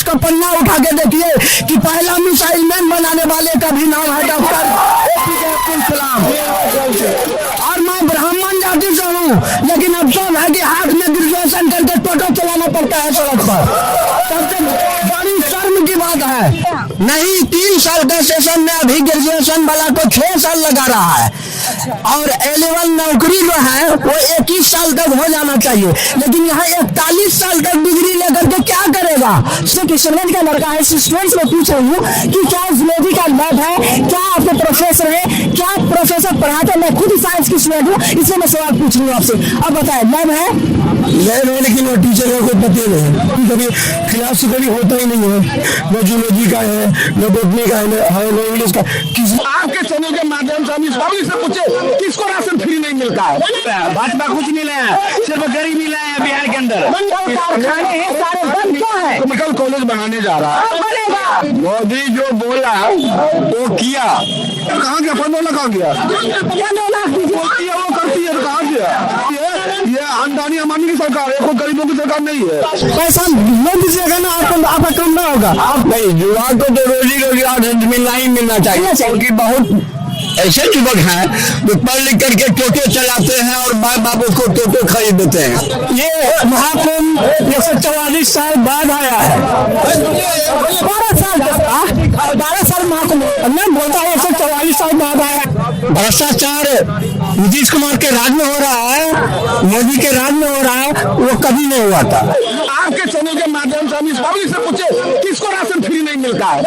का पन्ना उठा के देखिए कि पहला मिसाइल मैन बनाने वाले का भी नाम है डॉक्टर APJ अब्दुल कलाम। और मैं ब्राह्मण जाति से हूँ, लेकिन अफसोस है कि हाथ में ग्रेजुएशन करके टोटो चलाना पड़ता है सड़क पर। सबसे बड़ी शर्म की बात है, नहीं 3 साल का सेशन में अभी ग्रेजुएशन वाला को 6 साल लगा रहा है, और A-लेवल नौकरी जो है वो 21 साल तक हो जाना चाहिए, लेकिन यहाँ 41 साल तक डिग्री लेकर के क्या करेगा। किशोरगंज का लड़का है, स्टूडेंट्स में पूछ रही हूँ कि क्या जूलॉजी का लैब है, क्या आपके प्रोफेसर है, क्या प्रोफेसर पढ़ाते हैं। मैं खुद साइंस की स्टूडेंट हूँ, इसलिए मैं सवाल पूछ रही हूँ आपसे। अब बताए लैब है? लैब है, लेकिन वो टीचर का कोई पता नहीं, कभी क्लास से कभी होता ही नहीं है, न जूलॉजी का है, न बॉटनी का है, न इंग्लिश का। आपके चैनल के माध्यम से हम इस पब्लिक से पूछे किसको राशन फ्री नहीं मिलता है। भाजपा कुछ नहीं लाया, सिर्फ गरीबी लाया है बिहार के अंदर। कारखाने हैं सारे बंद क्यों है? मेडिकल कॉलेज बनाने जा रहा है। मोदी जो बोला वो किया। कहाँ गया 15 लाख? कहाँ गया? बोलती है वो करती है, कहाँ गया? ये आमदनी अमानी की सरकार है, कोई गरीबों की सरकार नहीं है। पैसा नहीं दीजिएगा ना आपका काम ना होगा। आप नहीं, युवा को तो रोजी रोजगार मिलना ही मिलना चाहिए, क्योंकि बहुत ऐसे युवक हैं जो पढ़ लिख करके टोटो चलाते हैं और माँ बाप उसको टोटो खरीद देते हैं। ये महाकुंभ 144 साल बाद आया है, 12 साल महाकुंभ मैं बोलता हूँ 144 साल बाद आया। भ्रष्टाचार नीतीश कुमार के राज में हो रहा है, मोदी के राज में हो रहा है, वो कभी नहीं हुआ था। आपके चैनल के माध्यम से हम इस पब्लिक से पूछे किसको राशन फ्री नहीं मिलता है।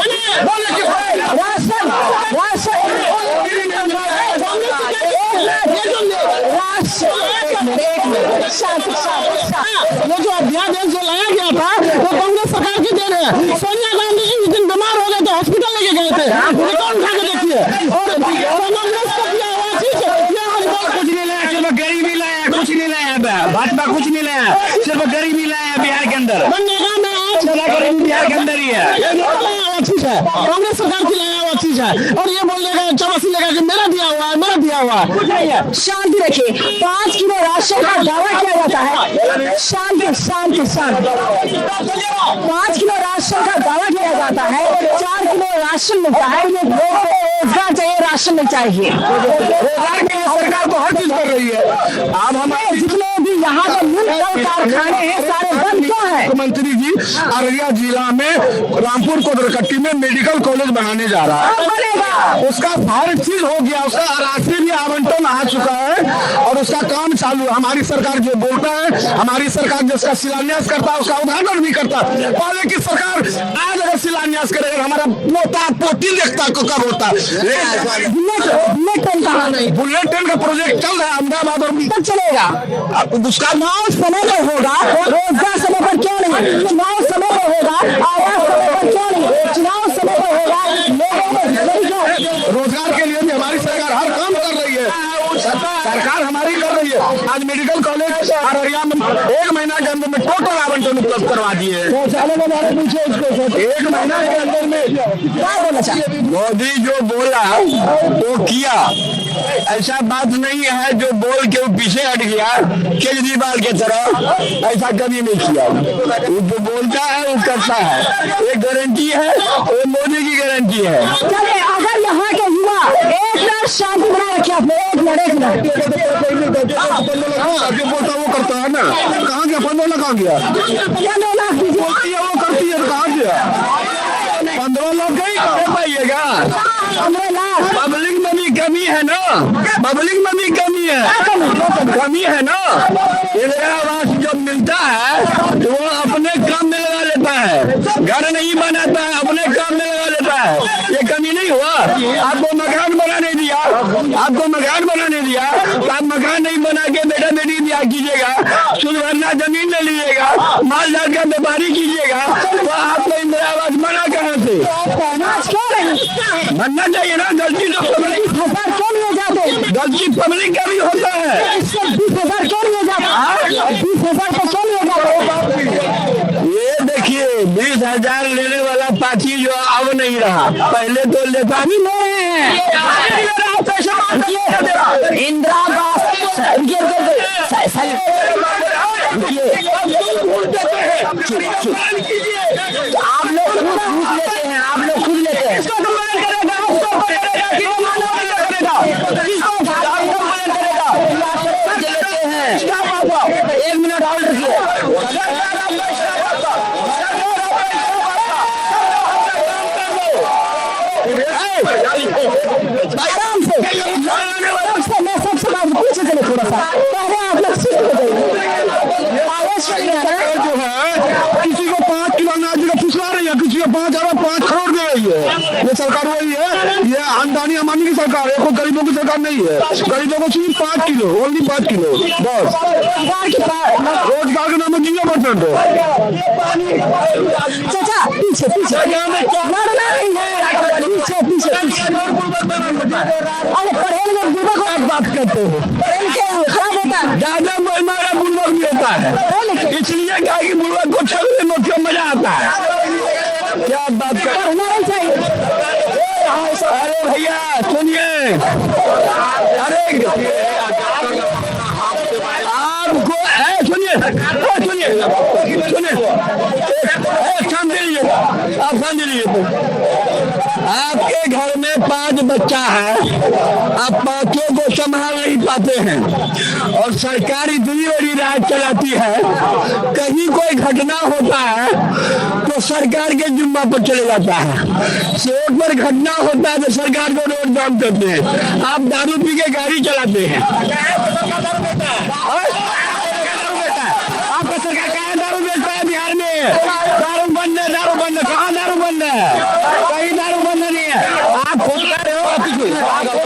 ये जो अध्यादेश जो लाया गया था वो कांग्रेस सरकार की देन है। सोनिया गांधी जी उस दिन बीमार हो गए थे, हॉस्पिटल लेके गए थे, रिकॉर्ड उठा के देखिए। और कांग्रेस का किया हुआ चीज कुछ नहीं लाया, सिर्फ गरीबी लाया, कुछ नहीं लाया। भाजपा कुछ नहीं लाया, सिर्फ गरीबी लाया बिहार के अंदर। गरीबी बिहार के अंदर ही है, चीज है, कांग्रेस सरकार की लाया हुआ चीज है। और ये बोलेगा चौबसी लेगा कि मेरा दिया हुआ है, मेरा दिया हुआ है। शांति रखिए, 5 किलो राशन का दावा किया जाता है। शांति शांति शांति। 5 किलो राशन का दावा किया जाता है, 4 किलो राशन मिलता है। रोजगार चाहिए, राशन नहीं चाहिए। रोजगार के लिए सरकार तो हर चीज कर रही है। अब हमारे जितने भी यहाँ पर मिल कारखाने हैं सारे बंद क्यों है? मुख्यमंत्री जी अररिया जिला में रामपुर कोदरकट्टी में मेडिकल कॉलेज बनाने जा रहा है। उसका हर चीज हो गया, उसका राशि भी आवंटन आ चुका है और उसका काम चालू है। हमारी सरकार जो बोलता है, हमारी सरकार जिसका शिलान्यास करता है उसका उद्घाटन भी करता है। पहले की सरकार आज अगर शिलान्यास करे, हमारा पोता पोती देखता कब होता है। बुलेट ट्रेन कहाँ नहीं? बुलेट ट्रेन का प्रोजेक्ट चल रहा है अहमदाबाद और तक चलेगा। उसका चुनाव समय पर होगा, रोजगार समय पर क्यों नहीं? चुनाव समय पर होगा, आवास समय पर क्यों नहीं? चुनाव समय पर होगा, रोजगार के लिए भी हमारी सरकार हर काम कर रही है। सरकार हमारी कर रही है। आज मेडिकल कॉलेज अररिया में 1 महीना के अंदर में टोटल आवंटन उपलब्ध करवा दिए। 1 महीना के अंदर में मोदी जो बोला वो किया। ऐसा बात नहीं है जो बोल के वो पीछे हट गया केजरीवाल के तरह, ऐसा कभी नहीं किया। वो जो बोलता है वो करता है, एक गारंटी है, वो मोदी की गारंटी है। अगर यहाँ के युवा एक मिनट शांति बना रखे आपने, एक मिनट जो बोलता वो करता है ना। कहाँ गया 15 लाख? कहाँ गया? 15 लाख बोलती है वो करती है, कहाँ गया? 15 लाख कहीं कर पाइएगा? 15 लाख पब्लिक में भी कमी है ना, पब्लिक में भी कमी है, कमी है ना। इंदिरा आवास जब मिलता है तो वो अपने काम में लगा लेता है, घर नहीं बनाता है, अपने काम में लगा लेता है। ये कमी नहीं हुआ? आपको मकान बनाने दिया, आपको मकान बनाने दिया तो आप मकान नहीं बना के बेटा बेटी ब्याह कीजिएगा, शुद्ध भरना जमीन ले लीजिएगा, माल जाल का व्यापारी कीजिएगा, तो आपको इंदिरा आवास बना कहाँ से? बनना चाहिए ना। गलती तो पब्लिक क्यों नहीं हो जाते? गलती पब्लिक का भी होता है। 20,000 क्यों नहीं हो जाता? 20,000 को क्यों नहीं हो जाता? ये देखिए 20,000 लेने वाला पार्टी जो अब नहीं रहा, पहले तो लेता भी नहीं है। इंदिरा आवास आप वोट ऑर्डर किए। आराम से मैं सबसे बात पीछे चले थोड़ा सा, पहले आप लोग सीट पे जाइए। आवाज जो है किसी को 5 किलो अनाज का फुसला रही है, किसी को 5 करोड़ दे रही है। ये सरकार वही है, ये अंदानी अमानी की सरकार है, कोई गरीबों की सरकार नहीं है। गरीबों को सिर्फ 5 किलो, ओनली 5 किलो बस। रोजगार के नाम में 0% है। चाचा पीछे पीछे लड़ना नहीं है, पीछे पीछे अरे पढ़े लोग बुर्बक बात करते हैं, खराब होता है, ज्यादा मारा बुर्बक भी होता है, इसलिए क्या कि बुर्बक को छलने में क्यों मजा आता है। क्या बात कर, पढ़ना नहीं चाहिए। अरे भैया सुनिए, अरे आपको सुनिए समझिए, आप समझ लीजिए। आपके घर में 5 बच्चा है, आप 5 को संभाल नहीं पाते हैं और सरकारी डिलीवरी राज चलाती है। कहीं कोई घटना होता है तो सरकार के जिम्मा पर चले जाता है। सड़क पर घटना होता है तो सरकार को रोड जाम करते हैं। आप दारू पी के गाड़ी चलाते हैं। आपका सरकार कहाँ दारू बेचता है बिहार में? दारू बंद है, दारू बंद है। कहाँ दारू बंद है? कहीं दारू बंद नहीं है। आप खुद कह रहे हो, आप खुद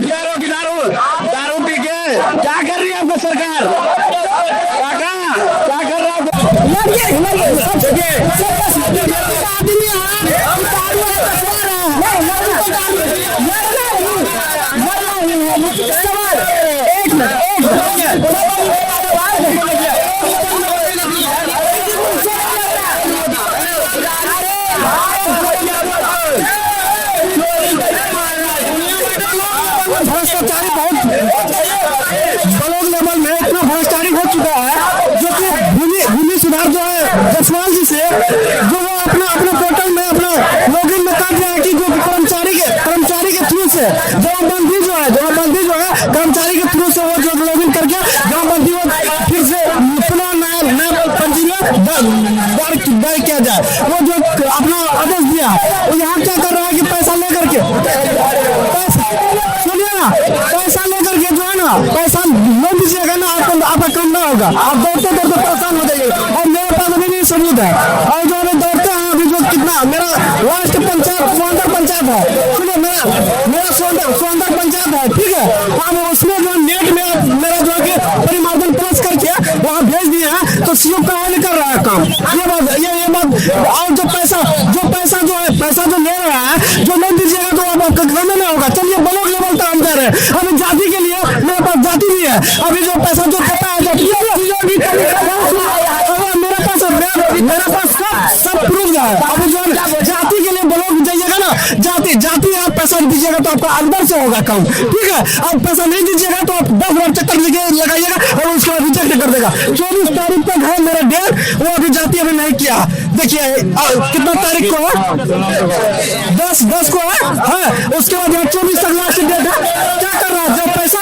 कह रहे हो कि दारू पी के क्या कर रही है आपका सरकार? क्या कर रहा है? भ्रष्टाचारी बहुत ब्लॉक लेवल में इतना भ्रष्टाचारी हो चुका है, जो कि भूमि सुधार जो है जसवाल जी से जो वो अपना पोर्टल में अपना लॉगिन में कर दिया है कि जो कर्मचारी के थ्रू से जमाबंदी जो है कर्मचारी के थ्रू से वो जो लॉगिन करके जमाबंदी वो फिर से पुनः नया पंजीयन दर्ज किया जाए। वो जो अपना आदेश दिया है, वो यहाँ क्या कर रहा है कि पैसा लेकर के सुनिए ना, पैसा लेकर के जो है ना, पैसा नहीं दीजिएगा ना, आपका काम ना होगा, आप दौड़ते दौड़ते परेशान हो जाइएगा। और मेरे पास अभी नहीं सबूत है, और जो अभी दौड़ते हैं अभी जो कितना मेरा लास्ट पंचायत सोनदर पंचायत है, सुनिए मेरा सोनदर पंचायत है, ठीक है। अब उसमें जो नेट में मेरा जो है परिमार्जन प्लस करके वहाँ भेज दिए हैं, तो सीओ का नहीं कर रहा है काम। ये बात और जो पैसा जो है पैसा जो ले रहा है, जो नहीं दीजिएगा तो आपका काम नहीं होगा। चलिए ब्लॉक लेवल का हम कर रहे हैं, अभी जाति के लिए मेरे पास जाति भी है, अभी जो पैसा जो देता है मेरा पास सब प्रूफ है। अभी जो जाति के लिए ब्लॉक जाइएगा ना, जाति आप पैसा दीजिएगा तो आपका अंदर से होगा काम, ठीक है। आप पैसा नहीं दीजिएगा तो आप 10 बार चक्कर लगाइएगा और उसको रिजेक्ट कर देगा। 24 तारीख तक है मेरा डेट, वो अभी जाति अभी नहीं किया। देखिए कितना तारीख को है, 10 को है, उसके बाद 24 तक लास्ट डेट है। क्या कर रहा है? जो पैसा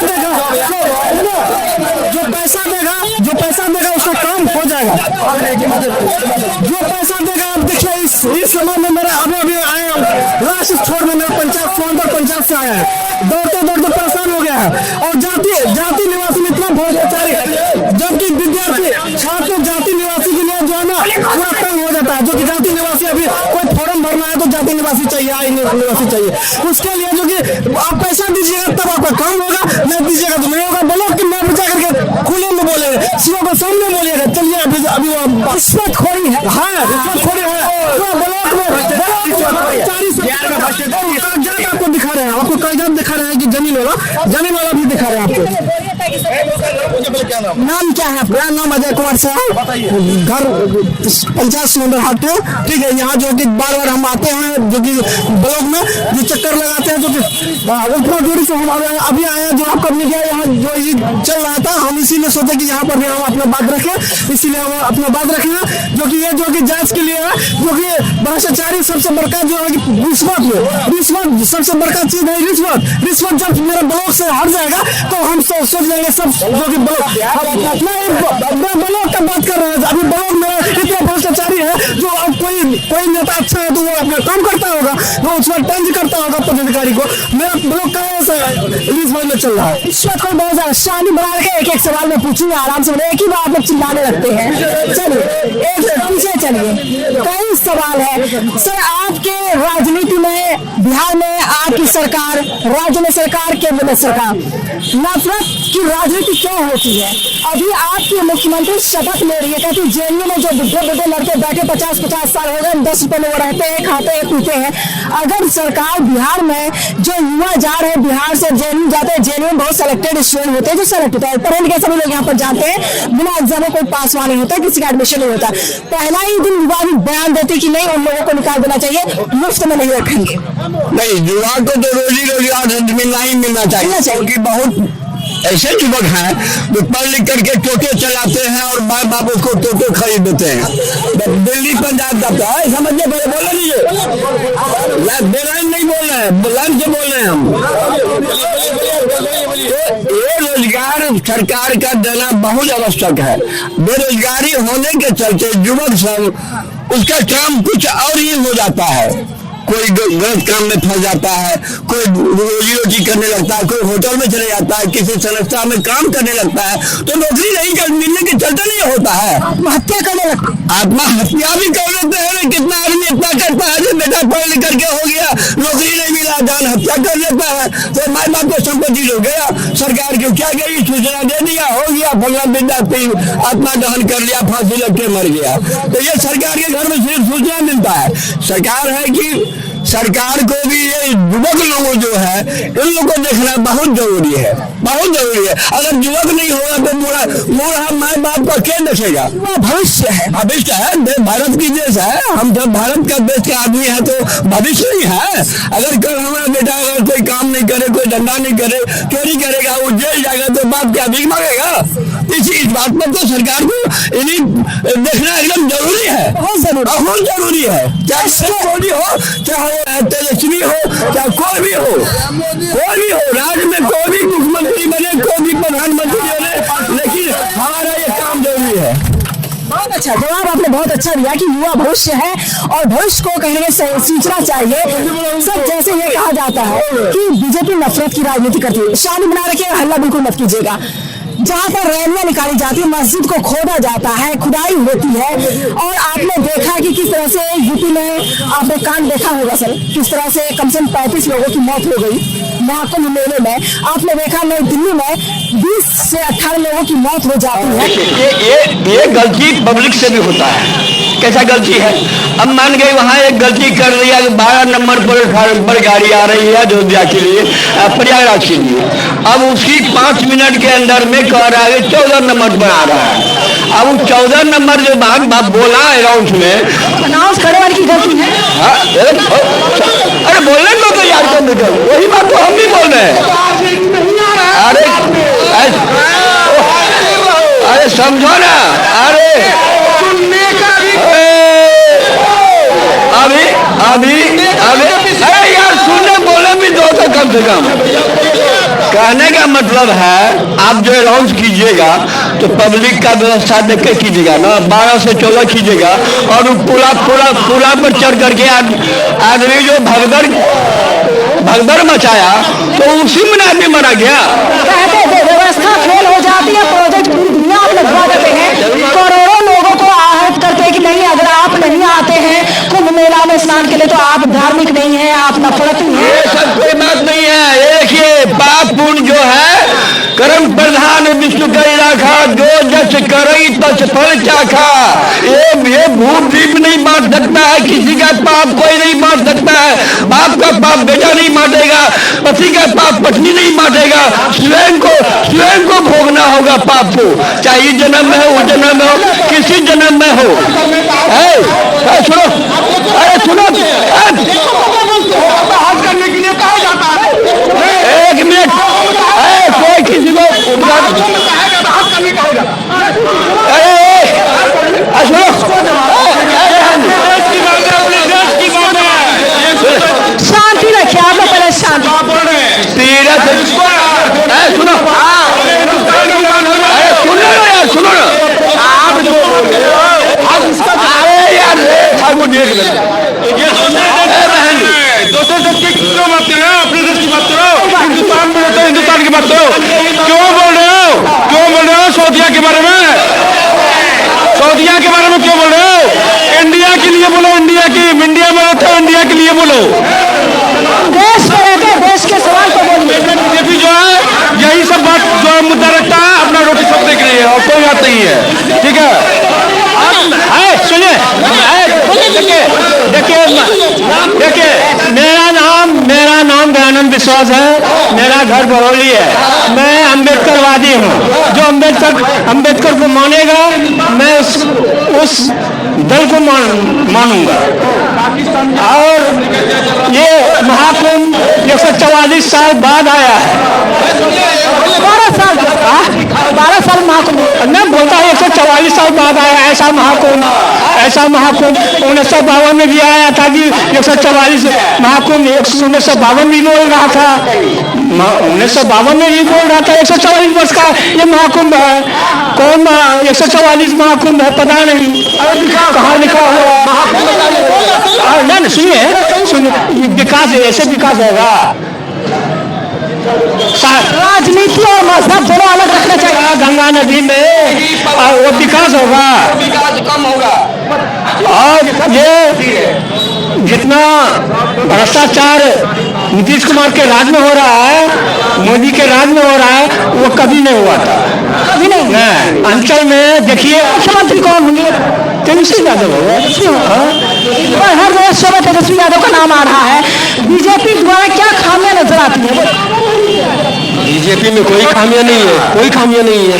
देगा उसका काम हो जाएगा। जो पैसा देगा, आप देखिए इस समय में मेरा अभी आए लास्ट छोड़ में मेरा सोनदर पंचायत से आया है, दौड़ते परेशान हो गया है। और जाति निवासी में इतना भ्रष्टाचारी, जबकि विद्यार्थी छात्र जाति निवासी के लिए जो है ना पूरा तंग हो जाता है। जो कि जाति निवासी अभी कोई फॉर्म भरना है तो जाति निवासी चाहिए, निवासी चाहिए, उसके लिए जो कि आप पैसा दीजिएगा तब आपका काम होगा, नहीं दीजिएगा तो नहीं होगा। बोलो कि मैं बचा करके खुले में बोलेगा, सीओ को सामने बोलिएगा। चलिए अभी रिश्वतखोरी है, रिश्वतखोरी है ब्लॉक में। आपको दिखा रहे हैं, आपको कागजात दिखा रहे हैं कि जमीन वाला भी दिखा रहे हैं आपको। नाम क्या है आपका? नाम अजय कुमार साहब, घर पंचायत सोनदर हाट, ठीक है। यहाँ जो कि बार हम आते हैं, जो कि ब्लॉक में जो चक्कर लगाते हैं, जो कि उतना दूरी से हम अभी आए हैं। जो आपका मीडिया यहाँ जो चल रहा था, हम इसीलिए सोचे कि यहाँ पर भी हम अपना बात रखें, इसीलिए हम अपना बात रखेंगे। जो कि ये जो कि जांच के लिए है, जो कि भ्रष्टाचारी सबसे बड़का जो है रिश्वत सबसे बड़का चीज है रिश्वत। जब मेरे ब्लॉक से हट जाएगा तो हम सोच लेंगे सब, जो कि ब्लॉक का बात कर रहे हैं। होता अच्छा है तो वो अपना काम करता होगा, वो उस पर तंज करता होगा पदाधिकारी को। मेरा ब्लॉक का रिलीज में चल रहा है। इस वक्त को बहुत ज्यादा शानी बना के एक एक सवाल मैं पूछूंगा आराम से, एक ही बार आप लोग चिल्लाने लगते हैं। चलिए एक पीछे चलिए, कई सवाल है सर। आपके राजनीति में बिहार में आपकी सरकार, राज्य में सरकार, केंद्र में सरकार, नफरत की राजनीति क्यों होती है? अभी आपकी मुख्यमंत्री शपथ ले रही है, कहती जेएनयू में जो बुढ़े लड़के बैठे 50-50 साल हो गए, 10 रुपए में वो रहते हैं, खाते हैं, पीते हैं। अगर सरकार बिहार में जो युवा जा रहे हैं बिहार से जेएनयू जाते हैं, जेएनयू में बहुत सिलेक्टेड स्टूडेंट होते हैं जो सेलेक्ट होता है, पढ़े लिखे सभी लोग यहाँ पर जाते हैं, बिना एग्जाम में कोई पास वाले होता है, किसी का एडमिशन नहीं होता। पहला ही दिन युवा भी बयान देते कि नहीं उन लोगों को निकाल देना चाहिए, मुफ्त में नहीं रखेंगे। नहीं, युवा को तो रोजी रोजगार मिलना ही मिलना चाहिए, क्योंकि बहुत ऐसे युवक हैं जो पढ़ लिख करके टोटो चलाते हैं और माँ बाप उसको टोटो खरीद देते हैं। दिल्ली पंजाब जाता है, समझिए, बोले नहीं, बेलाइन नहीं बोल रहे हैं, बुलंद से बोल रहे हैं हम। तो ये रोजगार सरकार का देना बहुत आवश्यक है। बेरोजगारी होने के चलते युवक सब उसका काम कुछ और ही हो जाता है, कोई गलत काम में फंस जाता है, कोई रोजी रोटी करने लगता है, कोई होटल में चले जाता है, किसी संस्था में काम करने लगता है, तो नौकरी नहीं मिलने के चलते नहीं होता है, आत्महत्या करने लगते, आत्महत्या भी कर लेते हैं। कितना आदमी इतना करता है जो बेटा पढ़ लिख करके हो गया, नौकरी नहीं मिला, जान हत्या कर लेता है, तो माँ बाप को संपत्ति हो गया, सरकार को क्या गई, सूचना दे दिया, हो गया, फला विद्यार्थी आत्मा दहन कर लिया, फांसी लग के मर गया। तो ये सरकार के घर में सिर्फ सूचना मिलता है। सरकार है कि सरकार को भी ये युवक लोगों जो है इन लोगों को देखना बहुत जरूरी है, बहुत जरूरी है। अगर युवक नहीं होगा तो पूरा माँ बाप का क्या देखेगा? भविष्य है, भविष्य है, भारत की देश है, हम जब भारत का देश के आदमी है तो भविष्य ही है। अगर कल हमारा बेटा अगर कोई काम नहीं करे, कोई धंधा नहीं करे, चोरी करेगा, वो जेल जाएगा तो बाप क्या भीख मांगेगा? इस बात पर तो सरकार को इन्हीं देखना एकदम जरूरी है, बहुत जरूरी है। चाहे कोई हो, चाहे तेजस्वी हो, चाहे कोई भी हो, राज्य में कोई भी मुख्यमंत्री बने, कोई भी प्रधानमंत्री बने, लेकिन हमारा ये काम जरूरी है। बहुत अच्छा जवाब आपने बहुत अच्छा दिया कि युवा भविष्य है और भविष्य को कहीं ना कहीं सींचना चाहिए। सब जैसे ये कहा जाता है कि बीजेपी नफरत की राजनीति करती है, शानी बना रखिएगा, हल्ला बिल्कुल मत कीजिएगा। जहाँ पर रैलियां निकाली जाती है, मस्जिद को खोदा जाता है, खुदाई होती है, और आपने देखा कि किस तरह से यूपी में आपने कांड देखा होगा सर, किस तरह से कम से कम 35 लोगों की मौत हो गई महाकुंभ मेले में। आपने देखा नई दिल्ली में 20 से 18 लोगों की मौत हो जाती है। ये गलती पब्लिक से भी होता है। कैसा गलती है? अब मान गई वहाँ एक गलती कर रही है, 12 नंबर पर गाड़ी आ रही है अयोध्या के लिए, प्रयागराज के लिए, अब उसकी 5 मिनट के अंदर में कह रहा है 14 नंबर पर आ रहा है। अब वो 14 नंबर जो बात बोला अनाउंस में, अनाउंस करने वाली की गलती है। अरे बोलने को तो यार कर, वही बात तो हम भी बोल रहे हैं। अरे समझो ना, अरे अभी अरे यार सुनने बोले भी दो तो कम से कम। कहने का मतलब है आप जो अनाउंस कीजिएगा तो पब्लिक का व्यवस्था देख के कीजिएगा ना, 12 से 14 कीजिएगा, और पुला पर चढ़ करके आदमी जो भगदड़ मचाया तो उसी में आदमी मरा गया। व्यवस्था फेल हो जाती है, प्रोजेक्ट पूरी दुनिया आप लगवा देते हैं, करोड़ों लोगों को आहत करते हैं कि नहीं अगर आप नहीं आते हैं कुंभ मेला में स्नान के लिए तो आप धार्मिक नहीं है, आप नफरती हैं। ये सब कोई बात नहीं है। देखिए पाप पुण्य जो है कर्म प्रधान विष्णु करी राखा, जो जस करई तस फल चाखा। ये भूत दीप नहीं बांट सकता है, किसी का पाप कोई नहीं बांट सकता है। बाप का पाप बेटा नहीं बांटेगा, पति का पाप पत्नी नहीं बांटेगा, स्वयं को भोगना होगा पाप को, चाहे इस जन्म में हो, उस जन्म में हो, किसी जन्म में हो। सुनो, अरे सुनो, हज करने के लिए कहा जाता है। एक मिनट, कोई किसी को शांति रखिए, आप लोग पहले शांति। तीरथ सुनो, सुनो ना यार, सुनो ना, आप जो लिए बोलो तो इंडिया के लिए बोलो। देश में रहते देश के सवाल को बोलिए। बीजेपी जो है यही सब बात जो है मुद्दा रखता है, अपना रोटी सब्जी के लिए, और कोई बात नहीं है। ठीक है, सुनिए, देखिए मेरा नाम दयानंद विश्वास है, मेरा घर बरौली है, मैं अम्बेडकरवादी हूँ। जो अम्बेडकर को मानेगा मैं उस दल को मानूंगा। और ये महाकुंभ 144 साल बाद आया है। 12 साल महाकुंभ मैं बोलता हूँ 144 साल बाद आया ऐसा महाकुंभ 1952 में भी आया था कि 144 महाकुंभ 1952 भी बोल रहा था, 1952 में भी बोल रहा था 144 वर्ष का ये महाकुंभ है। कौन 144 महाकुंभ है पता नहीं, कहाँ लिखा हुआ। नहीं सुनिए, विकास ऐसे विकास होगा। राजनीति और मजहब दोनों अलग रखना चाहिए। गंगा नदी में वो विकास होगा, विकास कम होगा। और ये जितना भ्रष्टाचार नीतीश कुमार के राज में हो रहा है, मोदी के राज में हो रहा है, वो कभी नहीं हुआ था, कभी नहीं। अंचल में देखिए मुख्यमंत्री कौन होंगे? तेजस्वी यादव होगा। पर हर रोज सुबह तेजस्वी यादव का नाम आ रहा है। बीजेपी द्वारा क्या खामियां नजर आती है? बीजेपी में कोई खामियां नहीं है, कोई खामियां नहीं है,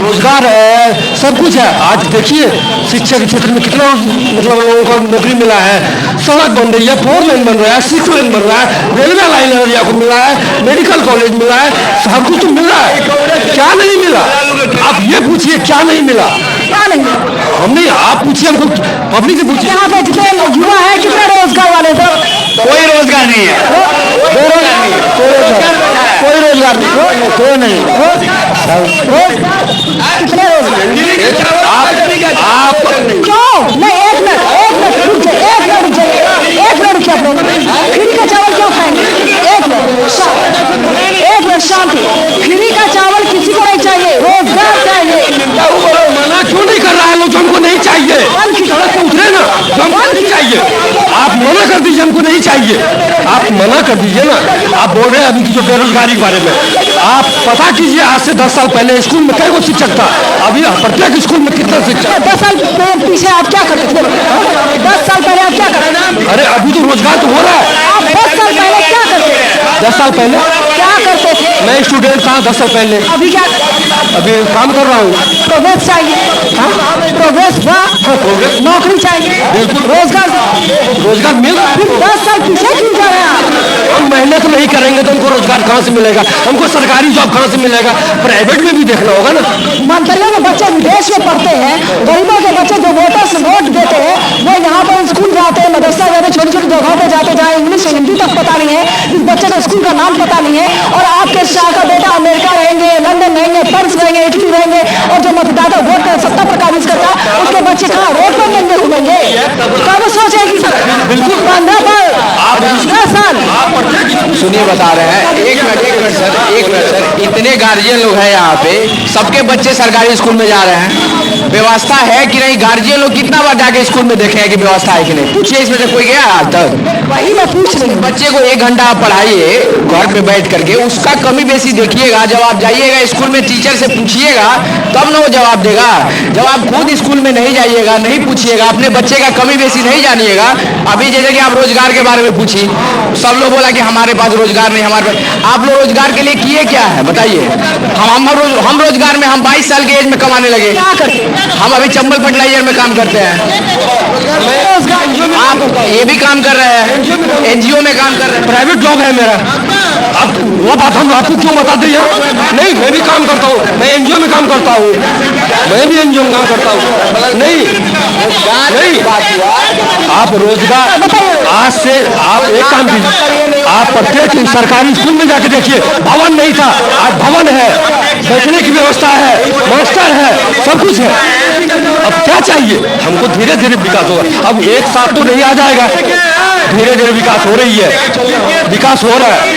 रोजगार है, सब कुछ है। आज देखिए शिक्षा के क्षेत्र में कितना मतलब लोगों को नौकरी मिला है, सड़क बन रही है, 4 लेन बन रहा है, 6 लेन बन रहा है, रेलवे लाइन एरिया को मिला है, मेडिकल कॉलेज मिला है, सब कुछ तो मिला है। क्या नहीं मिला? आप ये पूछिए क्या नहीं मिला? क्या नहीं? हम नहीं, आप पूछिए, हमको पब्लिक से पूछिए। यहाँ पे जितने युवा है कितने रोजगार वाले थे? कोई रोजगार नहीं है, कोई रोजगार नहीं, कोई रोजगार नहीं, कोई नहीं। कितने रोजगार? आप क्यों नहीं? एक मिनट रुक जाइए, एक मिनट रुक जाइए, एक मिनट रुकिए। आप लोग फ्री का चावल क्यों खाएंगे? एक मिनट शांति। फ्री का चावल किसी को नहीं चाहिए, रोजगार चाहिए। मना क्यों नहीं कर रहा है? लोग हमको नहीं चाहिए, सड़क पे उतरे ना, हमको नहीं चाहिए। आप मना कर दीजिए, हमको नहीं चाहिए, आप मना कर दीजिए ना। आप बोल रहे हैं अभी जो बेरोजगारी के बारे में, आप पता कीजिए आज से 10 साल पहले स्कूल में कई शिक्षक था, अभी प्रत्येक स्कूल में कितना शिक्षक? 10 साल पीछे आप क्या करते थे? 10 साल पहले आप क्या करते थे? अरे अभी तो रोजगार तो हो रहा है। आप 10 साल पहले क्या करते थे? 10 साल पहले क्या करते थे? मैं स्टूडेंट था 10 साल पहले, अभी क्या? अभी काम कर रहा हूँ। प्रोग्रेस चाहिए, प्रोग्रेस प्रोग्रेस नौकरी चाहिए, बिल्कुल। रोजगार मिल रहा है। 10 साल पीछे क्यों जा रहे हैं आप? हम मेहनत नहीं करेंगे तो हमको रोजगार कहाँ से मिलेगा? हमको सरकारी जॉब कहाँ से मिलेगा? प्राइवेट में भी देखना होगा ना। मंत्रियों के बच्चे विदेश में पढ़ते हैं, गरीबों के बच्चे जो वोटर्स वोट देते हैं वो यहाँ पर स्कूल जाते हैं, मदरसा जाते हैं, छोटी छोटी जगहों पे जाते जहाँ इंग्लिश हिंदी तक पता नहीं है, इस बच्चे को स्कूल का नाम पता नहीं है। और आपके शाह का बेटा अमेरिका रहेंगे, लंदन रहेंगे, पेरिस रहेंगे, इटली रहेंगे, और जो मतदाता वोट 70 का यूज करता है उसके बच्चे कहाँ रोड पर नंगे घूमेंगे? कब सोचेगी? बिल्कुल 10 साल। सुनिए बता रहे हैं, एक मिनट सर, इतने गार्जियन लोग हैं यहाँ पे, सबके बच्चे सरकारी स्कूल में जा रहे हैं, व्यवस्था है कि नहीं? गार्जियन लोग कितना बार जाके स्कूल में देखे हैं कि व्यवस्था है कि नहीं? पूछिए, इसमें से कोई गया आज तक? वही मैं पूछ रही हूँ। बच्चे को 1 घंटा आप पढ़ाइए घर पे बैठ करके, उसका कमी बेसी देखिएगा। जब आप जाइएगा स्कूल में टीचर से पूछिएगा तब ना वो जवाब देगा। जब आप खुद स्कूल में नहीं जाइएगा, नहीं पूछिएगा, अपने बच्चे का कमी बेसी नहीं जानिएगा। अभी जैसे कि आप रोजगार के बारे में पूछी, सब लोग बोला कि हमारे पास रोजगार नहीं, हमारे पास। आप लोग रोजगार के लिए किए क्या है बताइए? हम रोजगार में हम 22 साल के एज में कमाने लगे। क्या करते? हम अभी चंबल फर्टिलाइजर में काम करते हैं। आप ये भी काम कर रहे हैं, एनजीओ में काम कर रहे हैं। प्राइवेट जॉब है मेरा। अब वो बात हम आपको क्यों बताते हैं? नहीं, मैं भी काम करता हूँ, मैं एनजीओ में काम करता हूँ, मैं भी एनजीओ में काम करता हूँ। नहीं, आप रोजगार आज से आप एक काम कीजिए, आप प्रत्येक सरकारी स्कूल में जाके देखिए, भवन नहीं था, आज भवन है, बैठने की व्यवस्था है, मास्टर है, सब कुछ है। अब क्या चाहिए हमको? धीरे धीरे विकास होगा। अब एक साथ तो नहीं आ जाएगा, धीरे धीरे विकास हो रही है, विकास हो रहा है,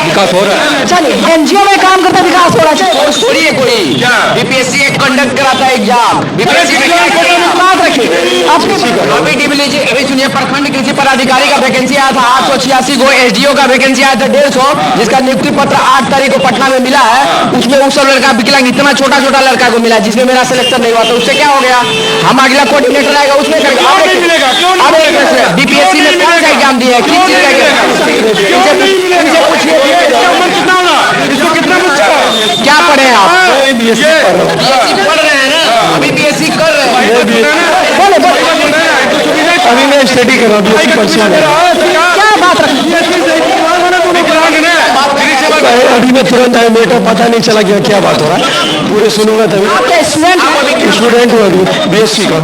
विकास हो रहा है। चलिए, एनजीओ में काम करता विकास हो रहा है। छोड़िए, कोई बीपीएससी कंडक्ट कराता है एग्जाम, बीपीएससी में क्या बात रखिए, अभी टीवी लीजिए, अभी सुनिए, प्रखंड कृषि पदाधिकारी का वैकेंसी आया था 886 गो, एसडीओ का वैकेंसी आया था 150, जिसका नियुक्ति पत्र 8 तारीख को पटना में मिला है। उसमें उस सब लड़का विकलांग इतना छोटा छोटा लड़का को मिला जिसमें मेरा सिलेक्शन नहीं हुआ, तो उससे क्या हो गया? हम अगला कोऑर्डिनेटर आएगा उसमें बीपीएससी में कौन सा एग्जाम दिया है, किस चीज का क्या पढ़े हैं आप? पढ़ रहे हैं ना, अभी बीएससी कर रहे हैं। अभी मैं स्टडी कर रहा हूँ, क्या बात रखी? अभी मैं तुरंत आया, मेरा पता नहीं चला गया क्या बात हो रहा है, पूरे सुनूंगा तभी। आपके स्टूडेंट हूँ अभी बीएससी का,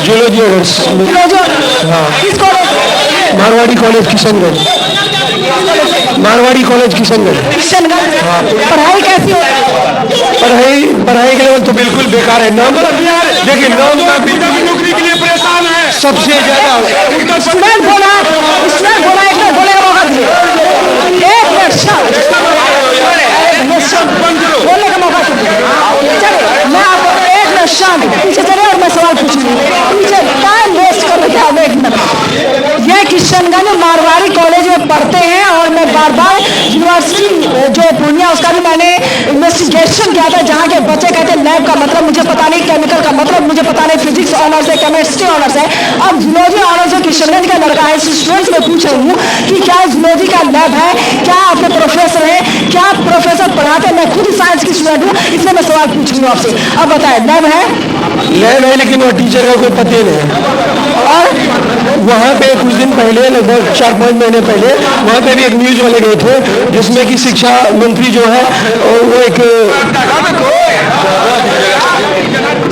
जूलॉजी ऑनर्स। हाँ, मारवाड़ी कॉलेज किशनगंज, मारवाड़ी कॉलेज किशनगंज। पढ़ाई कैसी हो? पढ़ाई के लेवल तो बिल्कुल बेकार है। नाम देखिए, नाम का नौकरी के लिए परेशान है सबसे ज्यादा। स्टूडेंट बोला, एक मिनट बोले का मौका दीजिए, एक मिनट बोलने का मौका दीजिए। चलिए, मैं आपको एक मिनट शांत पीछे चले और मैं सवाल पूछूंगी, पीछे टाइम वेस्ट कर रहे हैं। एक मिनट, ये किशनगंज मारवाड़ी कॉलेज में पढ़ते हैं और मैं बार बार यूनिवर्सिटी जो पूर्णिया उसका भी मैंने इन्वेस्टिगेशन किया था, जहाँ के बच्चे कहते हैं लैब का मतलब मुझे पता नहीं, केमिकल का मतलब मुझे पता नहीं, फिजिक्स ऑनर्स है, केमिस्ट्री ऑनर्स है, अब जूलॉजी ऑनर्स जो किशनगंज का लड़का है, स्टूडेंट्स में पूछ रही हूँ कि क्या जूलॉजी का लैब है, क्या आपके प्रोफेसर है, क्या प्रोफेसर पढ़ाते हैं? मैं खुद ही साइंस की स्टूडेंट हूँ, इसलिए मैं सवाल पूछूंगी आपसे। अब बताए, लैब है? लैब है, लेकिन वो टीचर का कोई पता नहीं। और वहाँ पे कुछ दिन पहले, लगभग 4-5 महीने पहले, वहाँ पे भी एक न्यूज वाले गए थे, जिसमें कि शिक्षा मंत्री जो है वो एक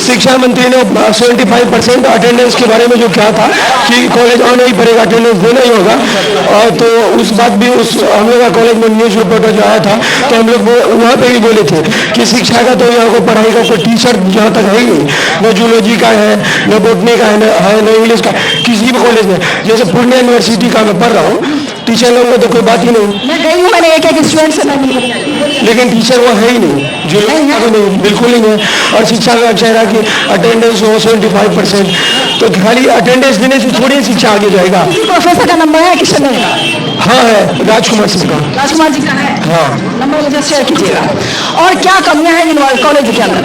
शिक्षा मंत्री ने 75% अटेंडेंस के बारे में जो कहा था कि कॉलेज आना ही पड़ेगा, अटेंडेंस देना ही होगा। और तो उस बात भी हम लोग का कॉलेज में न्यूज रिपोर्टर जो आया था, तो हम लोग वहाँ पे भी बोले थे कि शिक्षा का तो यहाँ को पढ़ाई का कोई टीचर यहाँ तक है ही नहीं, न जूलॉजी का है, न बोटनी का है, न इंग्लिश का, किसी भी कॉलेज में। जैसे पूर्णिया यूनिवर्सिटी का मैं पढ़ रहा हूँ, टीचर लोगों में तो कोई बात ही नहीं। मैं गई हूँ, मैंने एक स्टूडेंट से लेकिन टीचर वो है ही नहीं, जो नहीं, बिल्कुल ही नहीं। और शिक्षा का चेहरा कि अटेंडेंस हो 75%, तो खाली अटेंडेंस देने से थोड़ी शिक्षा आगे जाएगा। प्रोफेसर का नंबर है किशनगंज का? हाँ है, राजकुमार सिंह का। राजकुमार जी का है? हाँ, नंबर मुझे शेयर कीजिएगा। और क्या कमियां हैं कॉलेज के अंदर?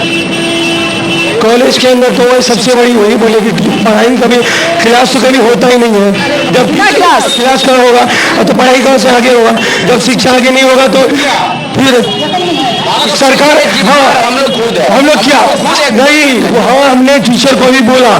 कॉलेज के अंदर तो वही सबसे बड़ी वही बोले कि पढ़ाई कभी क्लास तो कभी होता ही नहीं है। जब क्लास कहाँ होगा, और तो पढ़ाई कहाँ से आगे होगा? जब शिक्षा आगे नहीं होगा तो फिर सरकार, हाँ हम लोग क्या नहीं, हाँ हमने टीचर को भी बोला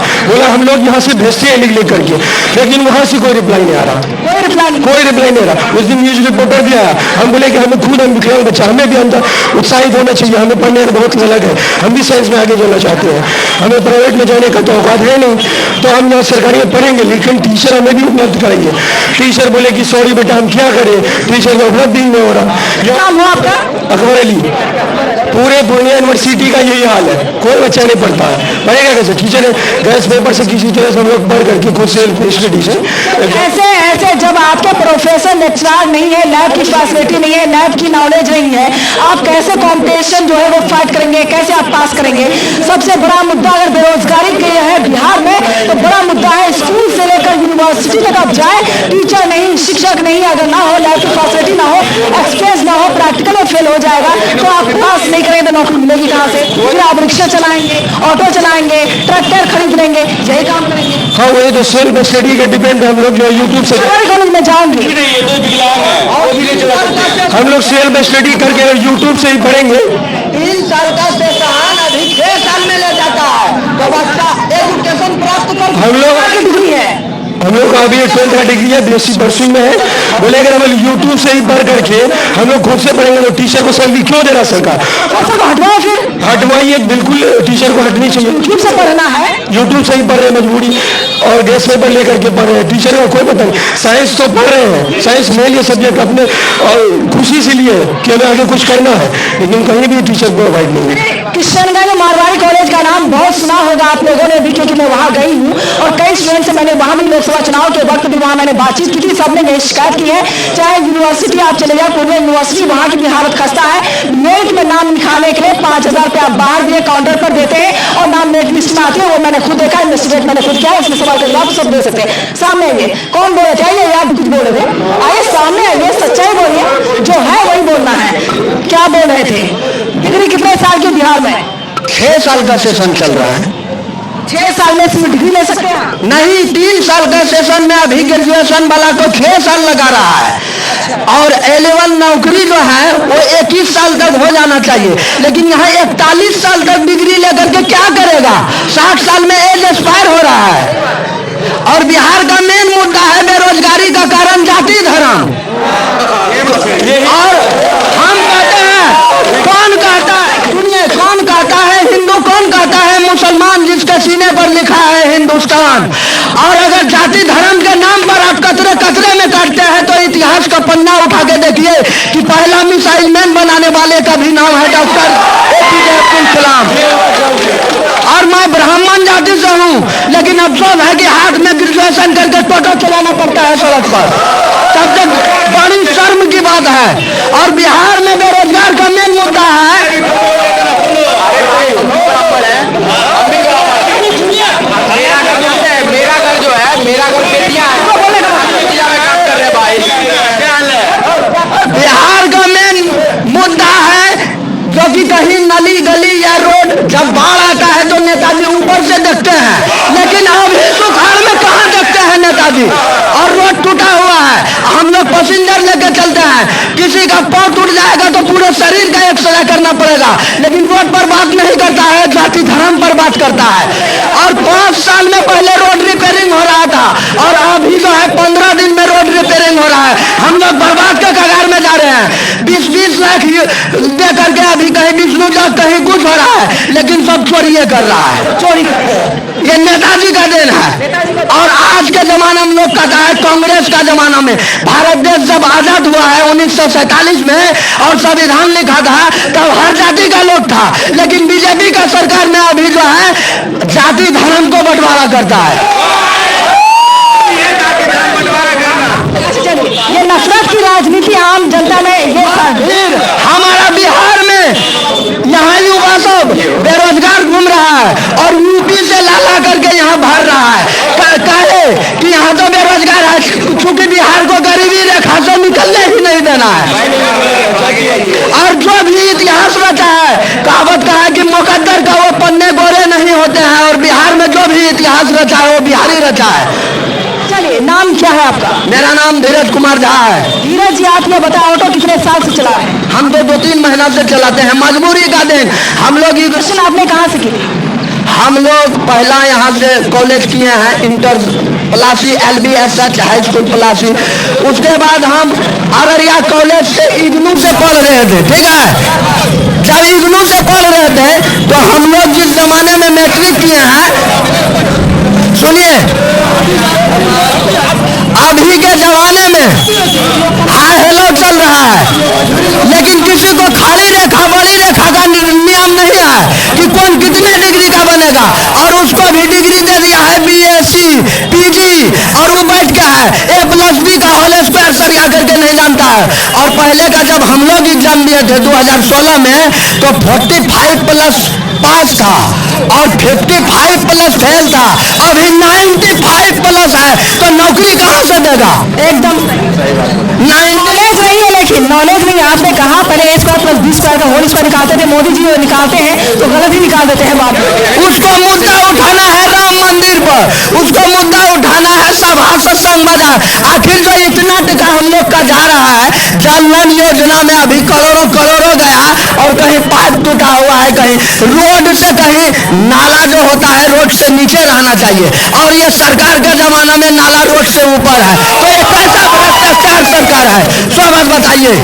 हम लोग यहाँ से भेजते हैं लिख करके, लेकिन वहाँ से कोई रिप्लाई नहीं आ रहा, कोई रिप्लाई नहीं आ रहा। उस दिन न्यूज रिपोर्टर भी आया, हम बोले कि हम विकलांग बच्चा, हमें भी अंदर उत्साहित होना चाहिए, हमें पढ़ने का बहुत अलग है, हम भी साइंस में आगे जाना चाहते हैं, हमें प्राइवेट में जाने का तो औकात है नहीं, तो हम यहाँ सरकारी में पढ़ेंगे, लेकिन टीचर हमें भी उपलब्ध कराएंगे। टीचर बोले कि सॉरी बेटा हम क्या करें, टीचर को उपलब्ध ही नहीं हो रहा। अकबर अली, पूरे पूर्णिया यूनिवर्सिटी का यही हाल है, कोई बच्चा नहीं पढ़ता है, पढ़ेगा कैसे? टीचर गैस पेपर से किसी तरह से हम लोग पढ़ करके खुद से स्टडी से। ऐसे जब आपके प्रोफेसर लेक्चरर नहीं है, लैब की फैसिलिटी नहीं है, लैब की नॉलेज नहीं है, आप कैसे कॉम्पिटिशन जो है वो फाइट करेंगे, कैसे आप पास करेंगे? सबसे बड़ा मुद्दा अगर बेरोजगारी के है बिहार में, तो बड़ा मुद्दा है स्कूल से लेकर यूनिवर्सिटी तक आप जाए, टीचर नहीं, शिक्षक नहीं, अगर ना हो, लैब की फैसिलिटी ना हो, एक्सपीरियंस ना हो, प्रैक्टिकल में फेल हो जाएगा, तो आप पास नहीं करेंगे तो नौकरी मिलेगी कहाँ से? फिर आप रिक्शा चलाएंगे, ऑटो चलाएंगे, ट्रैक्टर खरीद लेंगे, यही काम करेंगे। हाँ, वही तो सेल्फ स्टडी का डिपेंड है। हम लोग जो यूट्यूब से कॉलेज में जाएंगे, हम लोग सेल्फ स्टडी करके यूट्यूब से ही पढ़ेंगे। 3 साल का प्रोत्साहन अभी 6 साल में ले जाता है, तो बच्चा एजुकेशन प्राप्त कर हम लोग डिग्री है, हम लोग का अभी 12th का डिग्री है, बीएससी परसुइंग में है। बोले अगर हम यूट्यूब से ही पढ़ करके हम लोग खुद से पढ़ेंगे तो टीचर को सैलरी क्यों दे रहा सरकार? हटवाओ, फिर हटवाइए, बिल्कुल टीचर को हटनी चाहिए। यूट्यूब से पढ़ना है, यूट्यूब से ही पढ़ रहे हैं मजबूरी, और गैस पेपर लेकर के पढ़ रहे हैं, टीचर का कोई पता नहीं। साइंस तो पढ़ रहे हैं, साइंस ले लिए सब्जेक्ट अपने और खुशी से लिए कि हमें आगे कुछ करना है, लेकिन कहीं भी टीचर प्रोवाइड नहीं है। किशनगंज मारवाड़ी कॉलेज का नाम बहुत सुना होगा आप लोगों ने भी, क्योंकि मैं वहाँ गई हूँ और कई स्टूडेंट से मैंने वहाँ भी लोकसभा चुनाव के वक्त भी वहाँ मैंने बातचीत की थी, सबने यही शिकायत की है। चाहे यूनिवर्सिटी आप चले जाओ, पूर्णिया यूनिवर्सिटी, वहाँ की भी हालत खस्ता है। मेरिट में नाम लिखाने के लिए 5,000 रुपया बाहर भी काउंटर पर देते हैं, और नाम एक लिस्ट में आती है, वो मैंने खुद देखा, इन्वेस्टिगेट मैंने खुद किया, इसमें सवाल का जवाब सब दे सकते हैं। सामने आइए, कौन बोले थे? आइए, आप कुछ बोल रहे थे, आइए सामने आइए, सच्चाई बोलिए, जो है वही बोलना है। क्या बोल रहे थे? डिग्री कितने साल की बिहार में? 6 साल का सेशन चल रहा है। 6 साल में सिर्फ डिग्री ले सकते हैं? नहीं, 3 साल का सेशन में अभी ग्रेजुएशन वाला को 6 साल लगा रहा है, और 11 नौकरी जो है वो 21 साल तक हो जाना चाहिए, लेकिन यहाँ 41 साल तक डिग्री लेकर के क्या करेगा? 60 साल में एज एक्सपायर हो रहा है। और बिहार का मेन मुद्दा है बेरोजगारी का कारण जाति धर्म। और हम कहते हैं, कौन कहता है सुनिए, कौन कहता है हिंदू, कौन कहता है मुसलमान, जिसके सीने पर लिखा है हिंदुस्तान। और अगर जाति धर्म के नाम पर आप कतरे कतरे में काटते हैं तो इतिहास का पन्ना उठा के देखिए कि पहला मिसाइल मैन बनाने वाले का भी नाम है डॉक्टर APJ अब्दुल कलाम। और मैं ब्राह्मण जाति से हूँ, लेकिन अफसोस है कि हाथ में ग्रेजुएशन करके टोटो चलाना पड़ता है सड़क पर। तब तक बड़ी शर्म की बात है। और बिहार में बेरोजगार का मेन मुद्दा है। मेरा घर जो है, मेरा घर बेटिया है, बेटिया में काम कर रहे भाई। बिहार का मेन मुद्दा है जो कि कहीं नली गली या रोड जब बाढ़ आता है तो नेताजी ऊपर से देखते हैं, लेकिन अभी सुखाड़ में कहाँ देखते हैं नेताजी। और रोड टूटा हुआ है, हम लोग पैसेंजर लेके चलते हैं, किसी का पाँव टूट जाएगा तो पूरे शरीर का एक्सरे करना पड़ेगा, लेकिन रोड पर बात नहीं करता है, जाति धर्म पर बात करता है। और 5 साल में पहले रोड रिपेयरिंग हो रहा था, और अभी जो है 15 दिन में रोड रिपेयरिंग हो रहा है। हम लोग बर्बाद के कगार में जा रहे हैं। 20-20 लाख दे करके अभी कहीं विष्णु जाग कहीं कुछ हो रहा है, लेकिन सब चोरी कर रहा है। चोरी ये नेताजी का देन है। और आज के जमाना में लोग कहता है कांग्रेस का जमाना में, भारत देश जब आजाद हुआ है 1947 में और संविधान लिखा था तब हर जाति का लोग था, लेकिन बीजेपी का सरकार में अभी जो है जाति धर्म को बंटवारा करता है। ये नफरत की राजनीति आम जनता में ये हमारा बिहार में यहाँ युवा सब बेरोजगार घूम रहा है और यूपी से ला करके यहाँ भर रहा है। कहे कि यहाँ तो बेरोजगार है, चूंकि बिहार को गरीबी रेखा से निकलने ही नहीं देना है। और जो भी इतिहास रचा है, कहावत का है कि मुकद्दर का वो पन्ने गोरे नहीं होते हैं, और बिहार में जो भी इतिहास रचा है वो बिहारी रचा है। चलिए, नाम क्या है आपका? मेरा नाम धीरज कुमार झा है। धीरज जी, आप ये बताओ, ऑटो कितने साल से चला रहे हैं? हम तो 2-3 महीना से चलाते हैं, मजबूरी का दिन। हम लोग एजुकेशन आपने कहाँ से की? हम लोग पहला यहाँ से कॉलेज किए हैं, inter Plassey LBSH high school Plassey. उसके बाद हम अररिया कॉलेज से इग्नू से पढ़ रहे थे, ठीक है। जब इग्नू से पढ़ रहे थे तो हम लोग जिस जमाने में मैट्रिक किए हैं, सुनिए, अभी के जमाने में हाय हेलो चल रहा है, लेकिन किसी को खड़ी रेखा बड़ी रेखा का नियम नहीं है कि कौन कितने डिग्री का बनेगा। और उसको भी डिग्री दे दिया है BSc PG, और वो बैठ के है A+B का होल स्क्वायर सरिया करके नहीं जानता है। और पहले का जब हम लोग एग्जाम दिए थे 2016 में तो 45 प्लस पास था और 55 प्लस फेल था। अभी 95 प्लस है, तो नौकरी कहाँ से देगा? एकदम नॉलेज नहीं है, लेकिन नॉलेज नहीं। आपने कहा पहले A² + B² का होल स्क्वायर निकालते थे, मोदी जी निकालते हैं तो गलत ही निकाल देते हैं बात। उसको मुद्दा उठाना है राम मंदिर पर, उसको मुद्दा उठाना है सभा सत्संग बाजार। आखिर जो इतना टका हम लोग का जा रहा है, जन धन योजना में अभी करोड़ों करोड़ों गया, और कहीं पाइप टूटा हुआ है, कहीं रोड से, कहीं नाला जो होता है रोड से नीचे रहना चाहिए, और ये सरकार के जमाना में नाला रोड से ऊपर है। तो ये कैसा भ्रष्टाचार सरकार है? सब बात बताइए।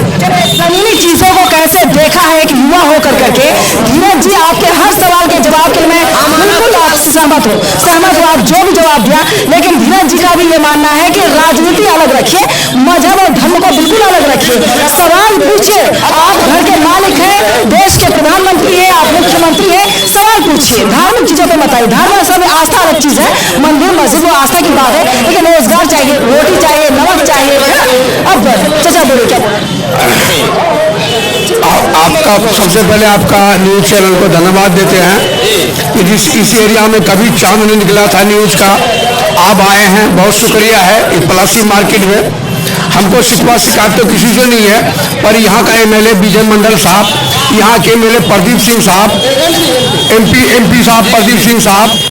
जमीनी चीजों को कैसे देखा है एक युवा होकर करके? धीरज जी, आपके हर सवाल के जवाब के मैं बिल्कुल आपसे सहमत हूँ, आप जो भी जवाब दिया। लेकिन धीरज जी का भी ये मानना है कि राजनीति अलग रखिए, मजहब और धर्म को बिल्कुल अलग रखिए। सवाल पूछिए, आप घर के मालिक हैं, देश के प्रधानमंत्री है, आप मुख्यमंत्री है, सवाल पूछिए, धार्मिक चीजों पे बताइए। धर्म सब आस्था अलग चीज है, मंदिर मस्जिद वो आस्था की बात है, लेकिन रोजगार चाहिए, रोटी चाहिए, नमक चाहिए। अब चाचा बोले क्या? आप आपका सबसे पहले आपका न्यूज चैनल को धन्यवाद देते हैं कि जिस इस एरिया में कभी चांद नहीं निकला था न्यूज का, आप आए हैं, बहुत शुक्रिया है। इस प्लासी मार्केट में हमको शिकवा शिकायत तो किसी से नहीं है, पर यहाँ का एमएलए विजय मंडल साहब, यहाँ के एमएलए प्रदीप सिंह साहब, एमपी साहब प्रदीप सिंह साहब,